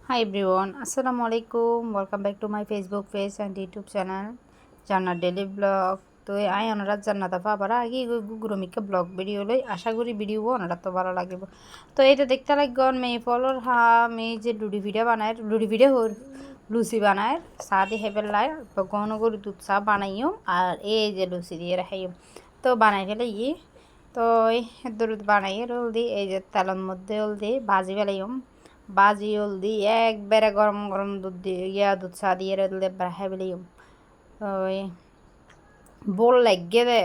Hi everyone, Assalamualaikum. Welcome back to my Facebook page and YouTube channel, Jannat Daily Vlog. তো I ওনারা জান্নাত আপা আবার আগে গুরুমিকে ব্লগ ভিডিও লই আশা করি ভিডিও ওনারা তো ভালো লাগিব। তো এইটা দেখতে লাগন মেয়ে ফলর মেয়ে যে লুডি ভিডিও লুচি বানায় চা দিয়ে হেবেল লাই ঘন করে দুধ চা বানাইও আর এই যে লুচি দিয়ে রাখাইও তো বানাই ফেলে তো এই দুধ বানাই রোল দিই এই যে তেলের মধ্যে রোল দিই ভাজি ফেলাইম বাজি হলদি একবারে গরম গরম দুধ দিয়ে দুধ চা দিয়ে রোদলে বাড়াই বলিম ওই বল লাগে দে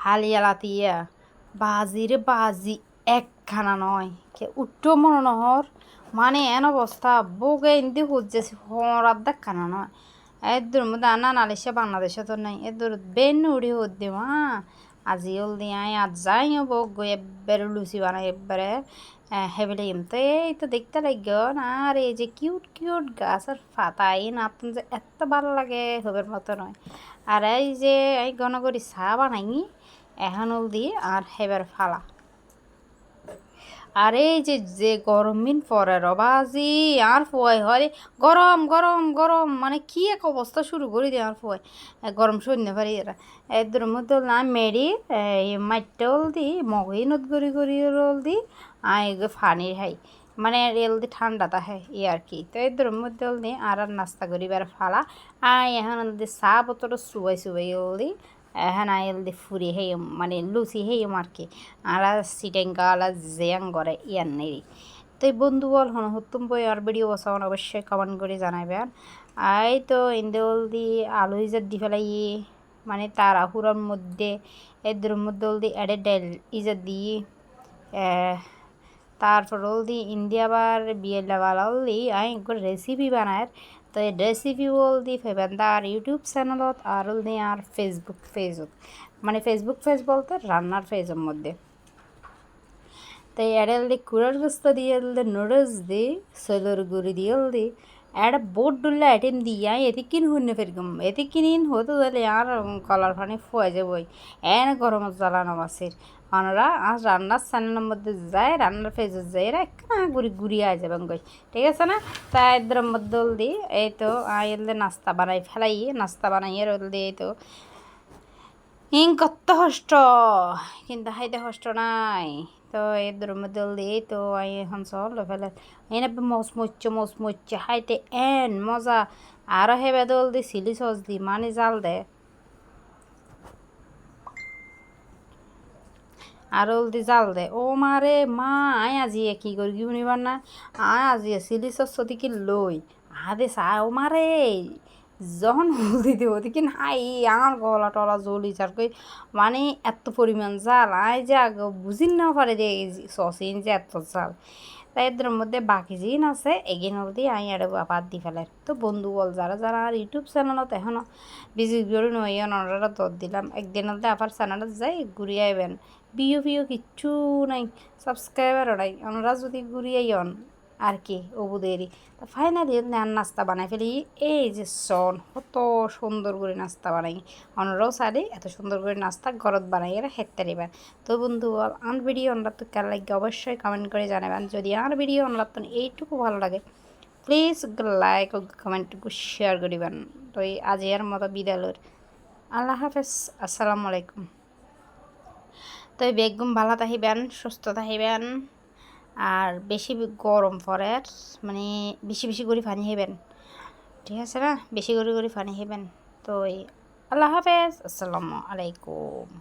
হালিয়ালাতিয়া বাজিরে বাজি একখানা নয় কে উঠো মনে নহর মানে এন অবস্থা বউকে ইন্দি খুঁজছে হরার দেখানা নয় এদুর মধ্যে আনা নালিশে বাংলাদেশে তো নাই এদুর বেন উড়ি হদ দিম আজি হলদি আয় আজ যাইও বউ গই একবারে লুচি বানাই একবারে হেবেলিম তো এই তো দেখতে লাগন আর এই যে কিউট কিউট গাছ আর পাতাই নাতুন যে এত ভালো লাগে হবের মতো নয় আর এই যে এই ঘন করে চা বানাই এখন হলদি আর হেবার ফালা আর এই যে যে গরম মিন পরে রবাজি আর ফুয়াই হয় গরম গরম গরম মানে কি এক অবস্থা শুরু করে দিয়ে আর ফুয়াই গরম সৈন্য পারি এরা এদের মধ্যে না মেরি মাইটল দি মগই নত গড়ি গড়ি রোল দি আই ফানির হাই মানে রেল দি ঠান্ডাটা হয় ই আর কি তো এদের মধ্যে দি আর নাস্তা করিবার ফালা আই এখন চা বোতল চুবাই চুবাই দি হ্যাঁ এলদি ফুরি হেয়ম মানে লুচি হেয়ম আর কি আর সিটেঙ্কা আলা জেয়াং করে ইয়ান নেই তো এই বন্ধু বল হন হতুম বই আর ভিডিও বসান অবশ্যই কমেন্ট করে জানাবেন আই তো ইন্দেল দি আলু ইজাত দি ফেলাই মানে তাড়াহুড়োর মধ্যে এদের মধ্যে দি এডে ডাল ইজাত দিয়ে তারপর দি ইন্ডিয়া আবার বিয়ে লাগালা দি আই রেসিপি বানায় তো এই রেসিপি দি ফেবেন আর ইউটিউব চ্যানেলত আর দি আর ফেসবুক পেজত মানে ফেসবুক পেজ বলতে রান্নার পেজের মধ্যে তো এডেল দি কুড়ার গুস্ত দিয়ে নুডলস দি সৈলর গুড়ি দিয়ে দি এড বোট ডুল্লা আইটেম দিয়া এদিকিন হুন্নে ফেরগম এদিকিন হতো তাহলে আর কলার পানি ফুয়ে যাবই এন গরম জ্বালানো মাছের আমরা আর রান্নার চ্যানেলের মধ্যে যায় রান্নার পেজে যাই এরা একটা ঘুরি আয় যাবেন গই ঠিক আছে না তা এদের মধ্যে দি এই তো এলে নাস্তা বানাই ফেলাই নাস্তা বানাইয়ে রোল দিয়ে এই তো হিং কত কষ্ট কিন্তু হাইতে কষ্ট নাই তো এদের মধ্যে দিয়ে তো এখন চল ফেলে এনে মচমচ্ছে হাইতে এন মজা আরো হেবে দল দি চিলি সস দি মানে জাল দে আর দি জাল দে ও মারে মা আয় আজি কি করি কি শুনিবার না আয় আজি চিলি সস কি লই আদে চা ও মারে যখন হলদি দিব দেখি হাই আমার গলা টলা জ্বলি চার কই মানে এত পরিমাণ জাল আই যে আগে বুঝি না পারে যে সসিন যে এত জাল তাই এদের মধ্যে বাকি জিন আছে এগিন হলদি আই আর বাদ দি ফেলে তো বন্ধু বল যারা যারা আর ইউটিউব চ্যানেলত এখনও ভিজিট করে নই ওনারা দর দিলাম একদিন হলতে আবার চ্যানেলত যাই ঘুরিয়ে আইবেন ভিউ কিচ্ছু নাই সাবস্ক্রাইবারও নাই ওনারা যদি ঘুরিয়ে আইন আর কি অবুদেরই তো ফাইনালি নাস্তা বানাই ফেলি এই যে সন কত সুন্দর করে নাস্তা বানাই অনরাও সারি এত সুন্দর করে নাস্তা ঘরত বানাই এরা হেঁটতে দিবেন তো বন্ধু আর ভিডিও অনরা তো কেন লাগে অবশ্যই কমেন্ট করে জানাবেন যদি আর ভিডিও অনরা তো এইটুকু ভালো লাগে প্লিজ লাইক ও কমেন্ট শেয়ার করিবেন তো এই আজ এর মতো বিদায়র আল্লাহ হাফেজ আসসালামু আলাইকুম তো বেগম ভালো থাকিবেন সুস্থ থাকিবেন আর বেশি গরম পরে মানে বেশি বেশি করে পানি খাইবেন ঠিক আছে না বেশি করে পানি খাইবেন তো আল্লাহ হাফেজ আসসালামু আলাইকুম।